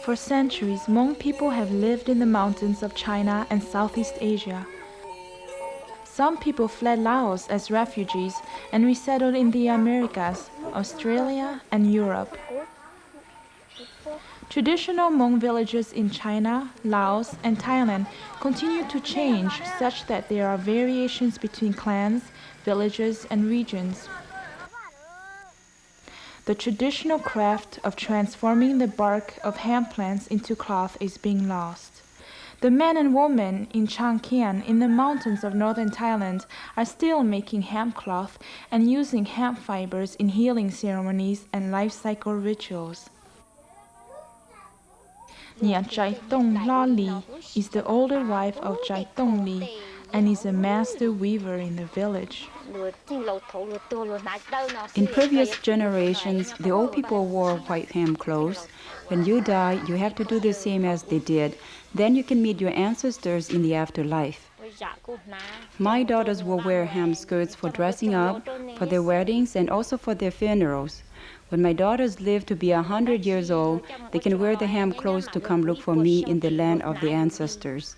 For centuries, Hmong people have lived in the mountains of China and Southeast Asia. Some people fled Laos as refugees and resettled in the Americas, Australia, and Europe. Traditional Hmong villages in China, Laos, and Thailand continue to change such that there are variations between clans, villages, and regions. The traditional craft of transforming the bark of hemp plants into cloth is being lost. The men and women in Chiang Khian in the mountains of northern Thailand are still making hemp cloth and using hemp fibers in healing ceremonies and life cycle rituals. Nia Chai Tong La Li is the older wife of Chai Tong Li and is a master weaver in the village. In previous generations, the old people wore white hemp clothes. When you die, you have to do the same as they did. Then you can meet your ancestors in the afterlife. My daughters will wear hemp skirts for dressing up, for their weddings, and also for their funerals. When my daughters live to be 100 years old, they can wear the hemp clothes to come look for me in the land of the ancestors.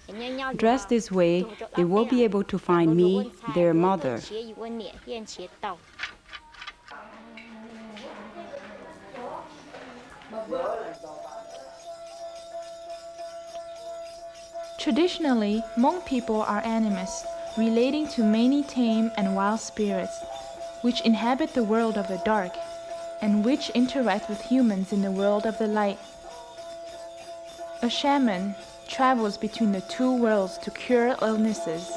Dressed this way, they will be able to find me, their mother. Traditionally, Hmong people are animists, relating to many tame and wild spirits, which inhabit the world of the dark, and which interact with humans in the world of the light. A shaman travels between the two worlds to cure illnesses.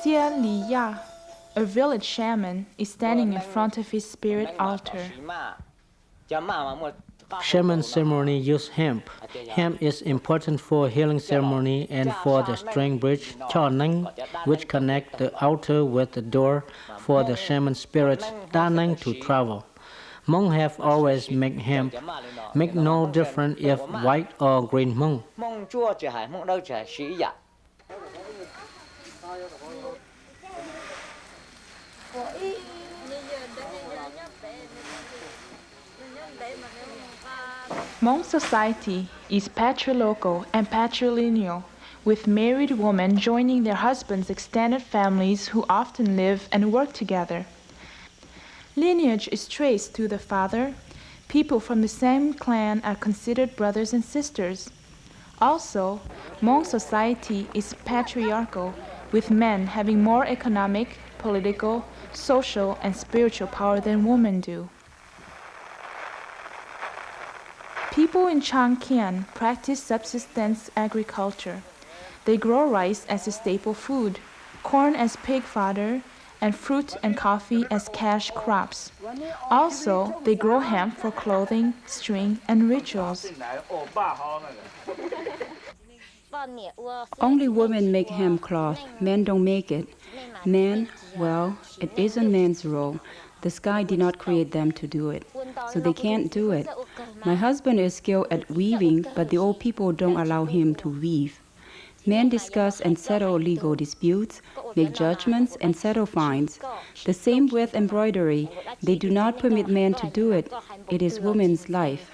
Xia Li Ya, a village shaman, is standing in front of his spirit altar. Shaman ceremony use hemp. Hemp is important for healing ceremony and for the string bridge, Chonang, which connect the altar with the door for the shaman spirit, Danang, to travel. Hmong have always made hemp, make no difference if white or green Hmong. Hmong society is patrilocal and patrilineal, with married women joining their husbands' extended families who often live and work together. Lineage is traced through the father. People from the same clan are considered brothers and sisters. Also, Hmong society is patriarchal, with men having more economic, political, social, and spiritual power than women do. People in Chiang Khian practice subsistence agriculture. They grow rice as a staple food, corn as pig fodder, and fruit and coffee as cash crops. Also, they grow hemp for clothing, string, and rituals. Only women make hemp cloth. Men don't make it. Men, well, it isn't man's role. The sky did not create them to do it, so they can't do it. My husband is skilled at weaving, but the old people don't allow him to weave. Men discuss and settle legal disputes, make judgments, and settle fines. The same with embroidery. They do not permit men to do it. It is women's life.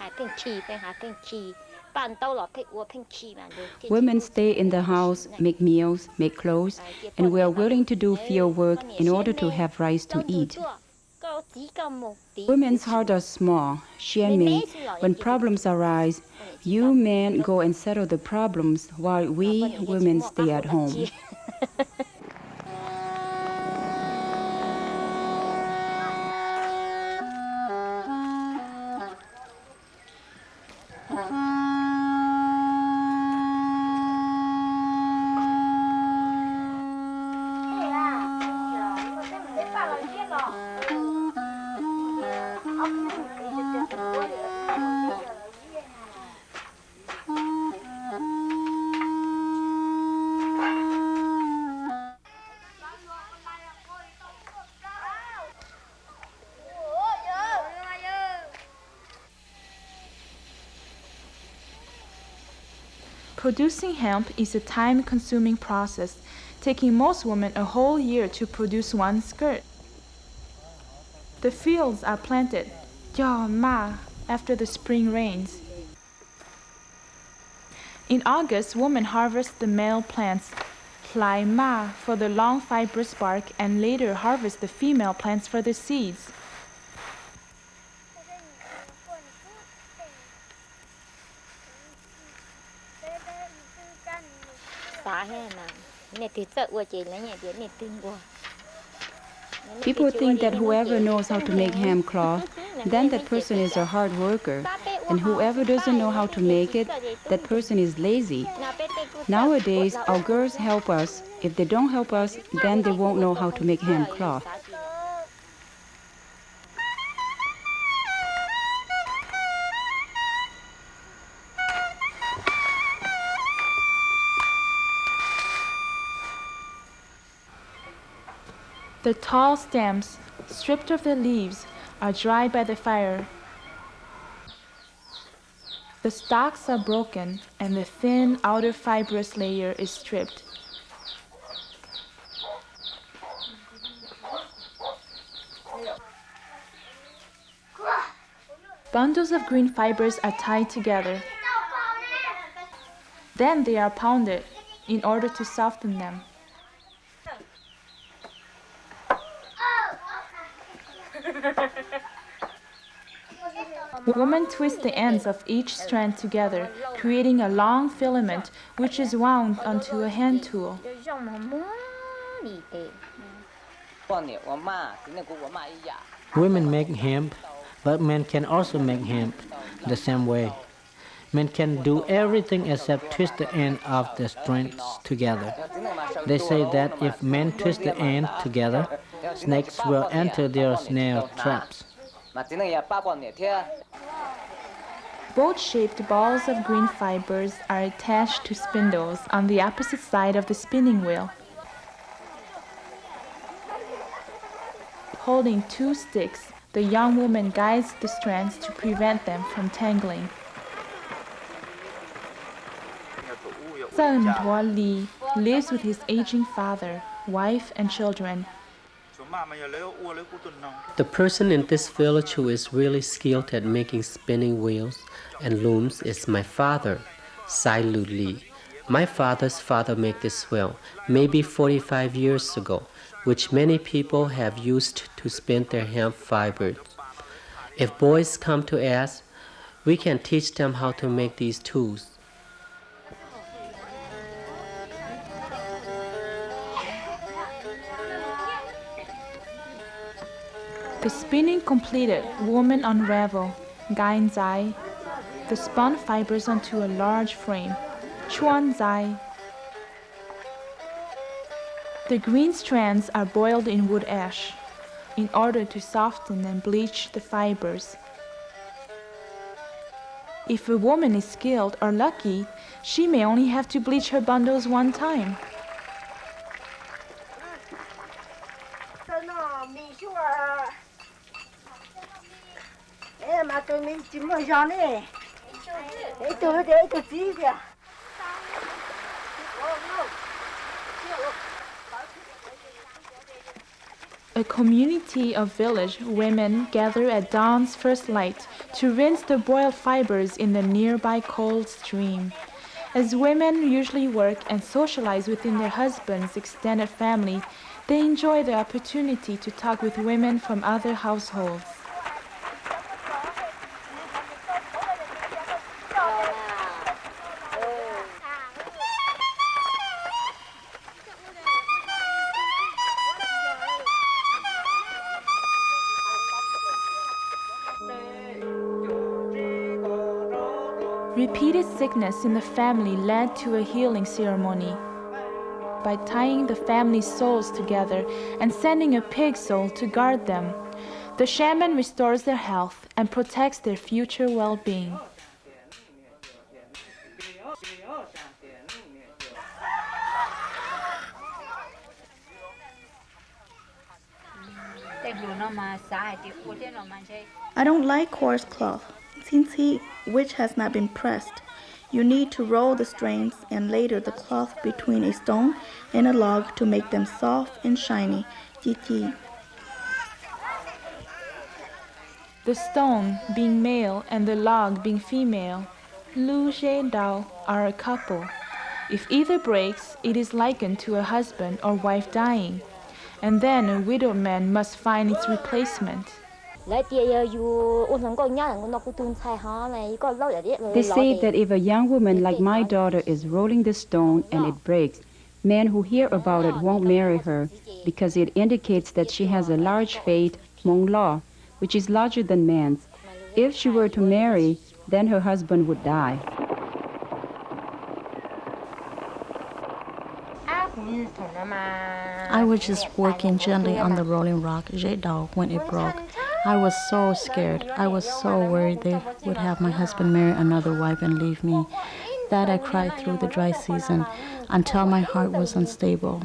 Women stay in the house, make meals, make clothes, and we are willing to do field work in order to have rice to eat. Women's hearts are small. Xian Mei, when problems arise, you men go and settle the problems while we women stay at home. Producing hemp is a time-consuming process, taking most women a whole year to produce one skirt. The fields are planted, Ya Ma after the spring rains. In August, women harvest the male plants, Plai Ma, for the long fibrous bark, and later harvest the female plants for the seeds. People think that whoever knows how to make hemp cloth, then that person is a hard worker, and whoever doesn't know how to make it, that person is lazy. Nowadays, our girls help us. If they don't help us, then they won't know how to make hemp cloth. The tall stems, stripped of their leaves, are dried by the fire. The stalks are broken and the thin outer fibrous layer is stripped. Bundles of green fibers are tied together. Then they are pounded in order to soften them. Women twist the ends of each strand together, creating a long filament which is wound onto a hand tool. Women make hemp, but men can also make hemp the same way. Men can do everything except twist the end of the strands together. They say that if men twist the end together, snakes will enter their snare traps. Boat-shaped balls of green fibers are attached to spindles on the opposite side of the spinning wheel. Holding two sticks, the young woman guides the strands to prevent them from tangling. Zheng Tuo Li lives with his aging father, wife, and children. The person in this village who is really skilled at making spinning wheels and looms is my father, Sai Lu Li. My father's father made this wheel maybe 45 years ago, which many people have used to spin their hemp fibers. If boys come to us, we can teach them how to make these tools. The spinning completed, women unravel, Gain Zai, the spun fibers onto a large frame, Chuan Zai. The green strands are boiled in wood ash in order to soften and bleach the fibers. If a woman is skilled or lucky, she may only have to bleach her bundles one time. A community of village women gather at dawn's first light to rinse the boiled fibers in the nearby cold stream. As women usually work and socialize within their husbands' extended family, they enjoy the opportunity to talk with women from other households. Repeated sickness in the family led to a healing ceremony. By tying the family's souls together and sending a pig soul to guard them, the shaman restores their health and protects their future well-being. I don't like coarse cloth, since which has not been pressed. You need to roll the strands and ladle the cloth between a stone and a log to make them soft and shiny. Ji. The stone being male and the log being female, Lu Zhe Dao are a couple. If either breaks, it is likened to a husband or wife dying, and then a widowed man must find its replacement. They say that if a young woman like my daughter is rolling the stone and it breaks, men who hear about it won't marry her because it indicates that she has a large faith, Hmong law, which is larger than man's. If she were to marry, then her husband would die. I was just working gently on the rolling rock, Dao, when it broke. I was so scared. I was so worried they would have my husband marry another wife and leave me. That I cried through the dry season until my heart was unstable.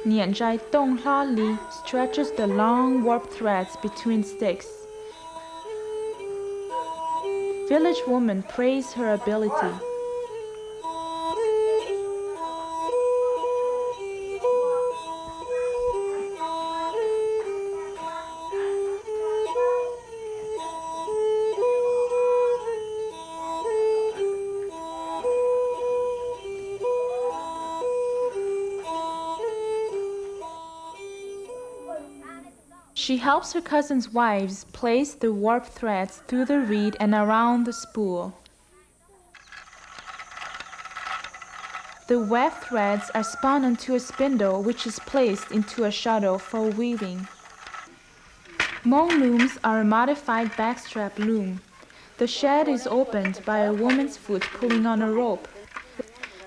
Nian Zhai Dong La Li stretches the long warp threads between sticks. Village women praise her ability. She helps her cousins' wives place the warp threads through the reed and around the spool. The weft threads are spun onto a spindle which is placed into a shuttle for weaving. Hmong looms are a modified backstrap loom. The shed is opened by a woman's foot pulling on a rope.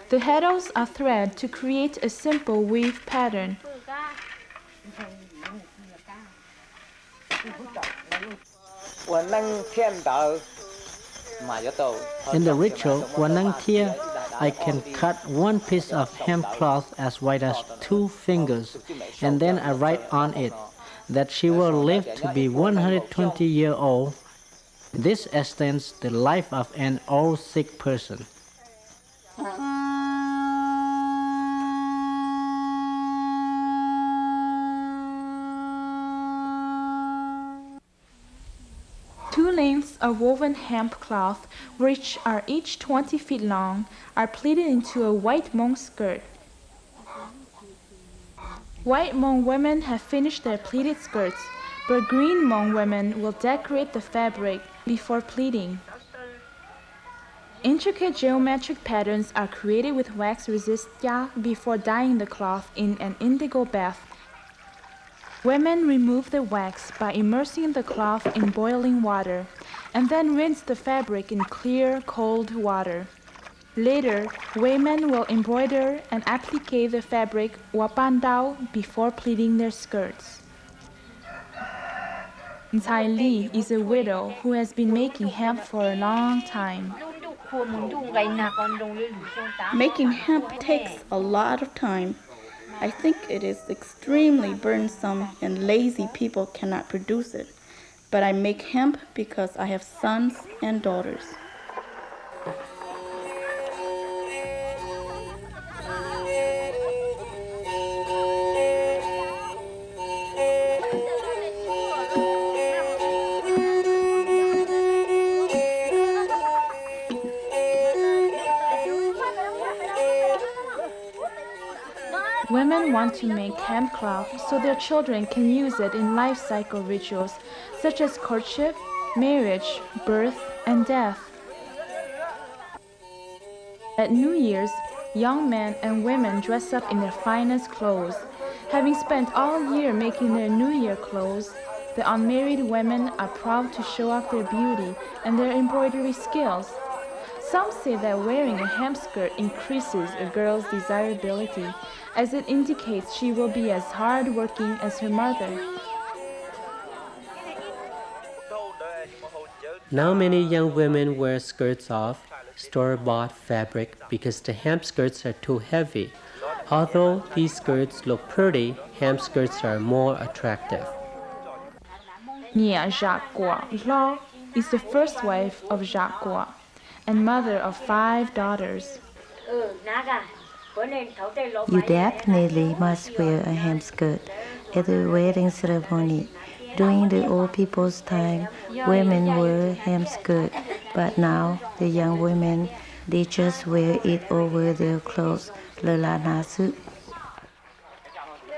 The heddles are thread to create a simple weave pattern. In the ritual Wanang Thia, I can cut one piece of hemp cloth as wide as 2 fingers, and then I write on it that she will live to be 120 years old. This extends the life of an old sick person. Two lengths of woven hemp cloth, which are each 20 feet long, are pleated into a white Hmong skirt. White Hmong women have finished their pleated skirts, but green Hmong women will decorate the fabric before pleating. Intricate geometric patterns are created with wax-resist ya before dyeing the cloth in an indigo bath. Women remove the wax by immersing the cloth in boiling water and then rinse the fabric in clear, cold water. Later, women will embroider and applique the fabric wapandao before pleating their skirts. Tsai Li is a widow who has been making hemp for a long time. Making hemp takes a lot of time. I think it is extremely burdensome and lazy people cannot produce it. But I make hemp because I have sons and daughters. Women want to make hemp cloth so their children can use it in life cycle rituals such as courtship, marriage, birth, and death. At New Year's, young men and women dress up in their finest clothes. Having spent all year making their New Year clothes, the unmarried women are proud to show off their beauty and their embroidery skills. Some say that wearing a hemp skirt increases a girl's desirability, as it indicates she will be as hard-working as her mother. Now many young women wear skirts of store-bought fabric because the hemp skirts are too heavy. Although these skirts look pretty, hemp skirts are more attractive. Nia Jacques Lo is the first wife of Jacques and mother of 5 daughters. You definitely must wear a hemp skirt at the wedding ceremony. During the old people's time, women wore hemp skirt, but now the young women, they just wear it over their clothes, le la na su.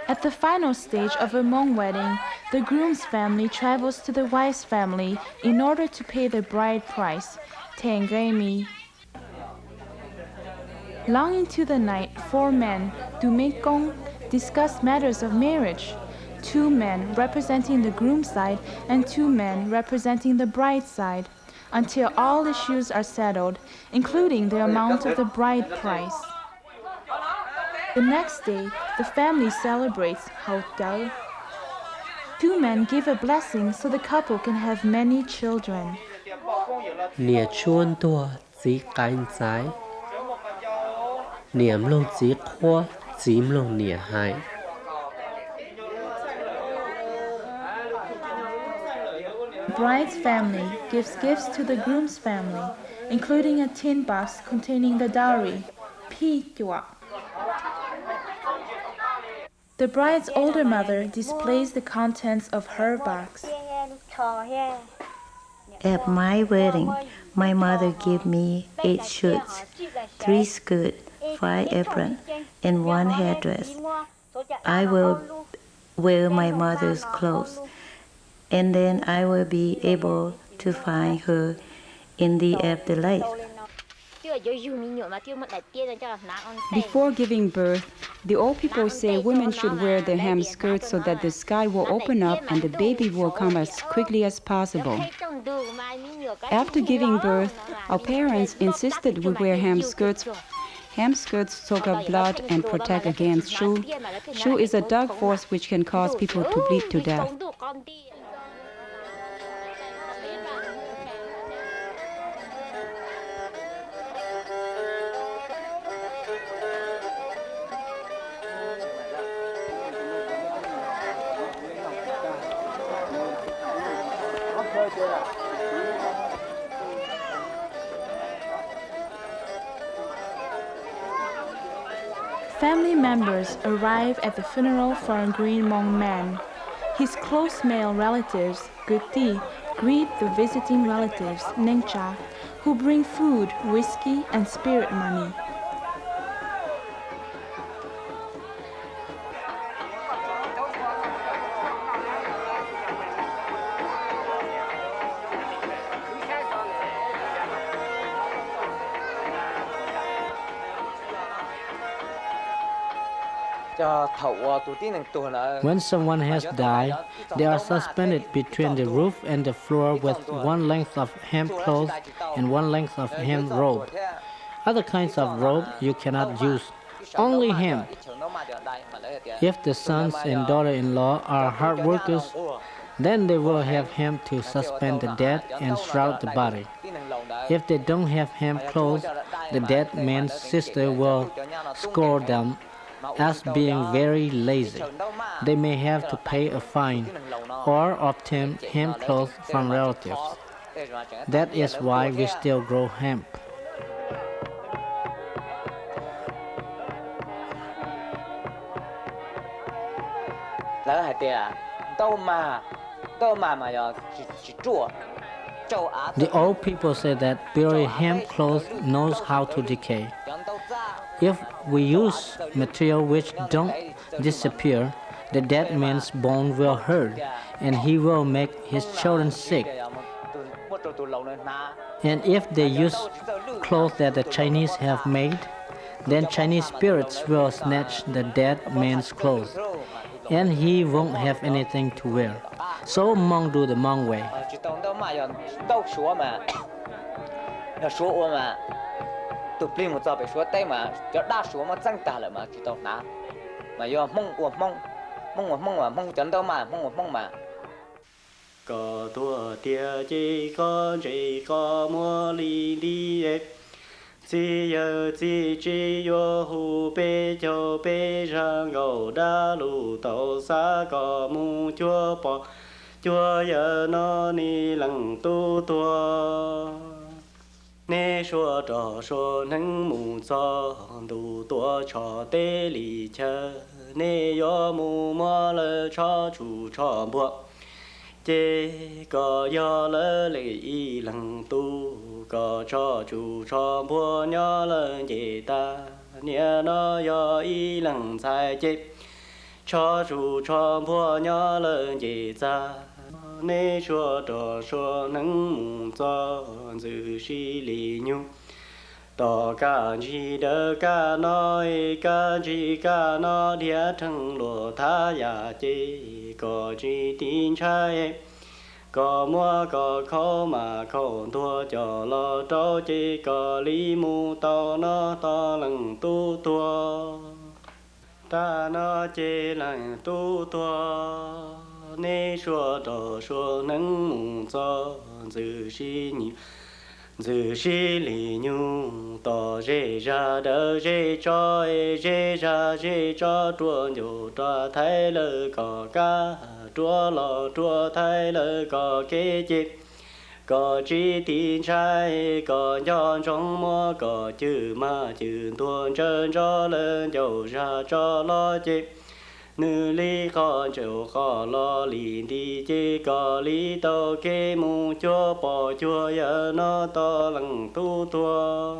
At the final stage of a Hmong wedding, the groom's family travels to the wife's family in order to pay the bride price, Tengami. Long into the night, 4 men, Dumekong, discuss matters of marriage. 2 men representing the groom's side and 2 men representing the bride's side, until all issues are settled, including the amount of the bride price. The next day, the family celebrates Hao Dao. 2 men give a blessing so the couple can have many children. Nìa chuôn tua chỉ cánh trái, niệm lông chỉ khoa, chím lông nìa hai. The bride's family gives gifts to the groom's family, including a tin box containing the dowry, pi tua. The bride's older mother displays the contents of her box. At my wedding, my mother gave me 8 shirts, 3 skirts, 5 aprons, and 1 headdress. I will wear my mother's clothes, and then I will be able to find her in the afterlife. Before giving birth, the old people say women should wear their hemp skirts so that the sky will open up and the baby will come as quickly as possible. After giving birth, our parents insisted we wear hemp skirts. Hemp skirts soak up blood and protect against shu. Shu is a dark force which can cause people to bleed to death. Family members arrive at the funeral for a Green Hmong man. His close male relatives, Guti, greet the visiting relatives, Nengcha, who bring food, whiskey, and spirit money. When someone has died, they are suspended between the roof and the floor with 1 length of hemp cloth and 1 length of hemp rope. Other kinds of rope you cannot use, only hemp. If the sons and daughter-in-law are hard workers, then they will have hemp to suspend the dead and shroud the body. If they don't have hemp clothes, the dead man's sister will scold them as being very lazy. They may have to pay a fine or obtain hemp clothes from relatives. That is why we still grow hemp. The old people say that buried hemp cloth knows how to decay. If we use material which don't disappear, the dead man's bone will hurt and he will make his children sick. And if they use clothes that the Chinese have made, then Chinese spirits will snatch the dead man's clothes and he won't have anything to wear. So Hmong do the Hmong way. Có tua tia chỉ có mua li li chỉ giờ chỉ yo hu bê cho bê ra ngầu đa lù tàu xa có mu chúa bỏ chúa giờ nó ni lăng tu tua nê xua trò xua nâng mù cho đủ tua cho tê lì chờ nê yo mù mò lơ cho chủ cho buộc chê có yo lơ lệ y lăng tu có cho chủ cho bùa nhỏ lơ dễ ta nia nó yo y lăng sai chê cho chủ cho bùa nhỏ lơ dễ ta nê xua trò xua nâng mù cho giữ xí lì nhu tỏ cả chi đỡ cả nói cả chi cả nó địa thăng lộ tha ya chi có chi tin trai có mua có khâu mà khâu thua cho lo trâu chi có lý mu tao nó to lần tu tua ta nó chi lần tu tua nê xua trò xua nâng mù cho giữ xí nhiều giữ xí lì nhu tỏ rê ra đỡ rê cho trua nhổ trua thái lơ có cá trua lò trua thái lơ có kế chịp có chi tin trai có nhon trong mua có chữ mà chữ tuôn trơn cho lên dầu ra cho lo chịp nữ lý khó chịu khó lo lì đi chê có lý tàu kê mù chúa bỏ chúa giờ nó to lăng tu tua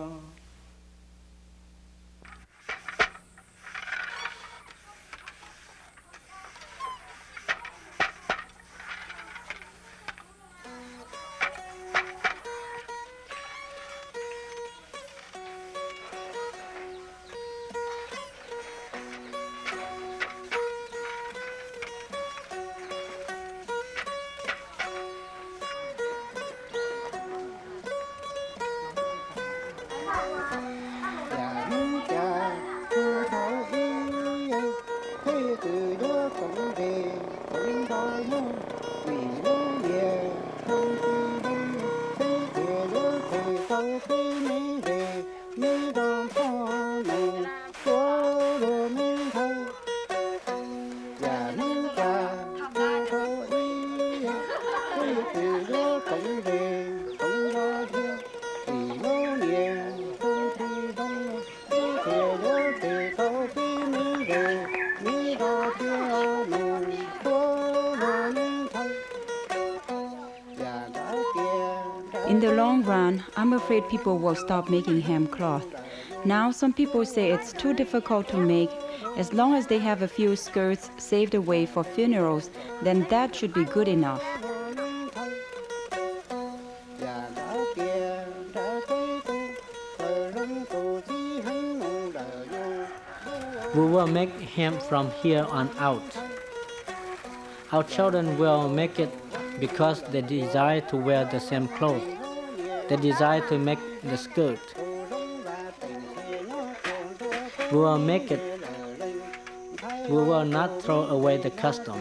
In the long run, I'm afraid people will stop making hemp cloth. Now some people say it's too difficult to make. As long as they have a few skirts saved away for funerals, then that should be good enough. We will make hemp from here on out. Our children will make it because they desire to wear the same clothes. They desire to make the skirt. We will make it. We will not throw away the custom.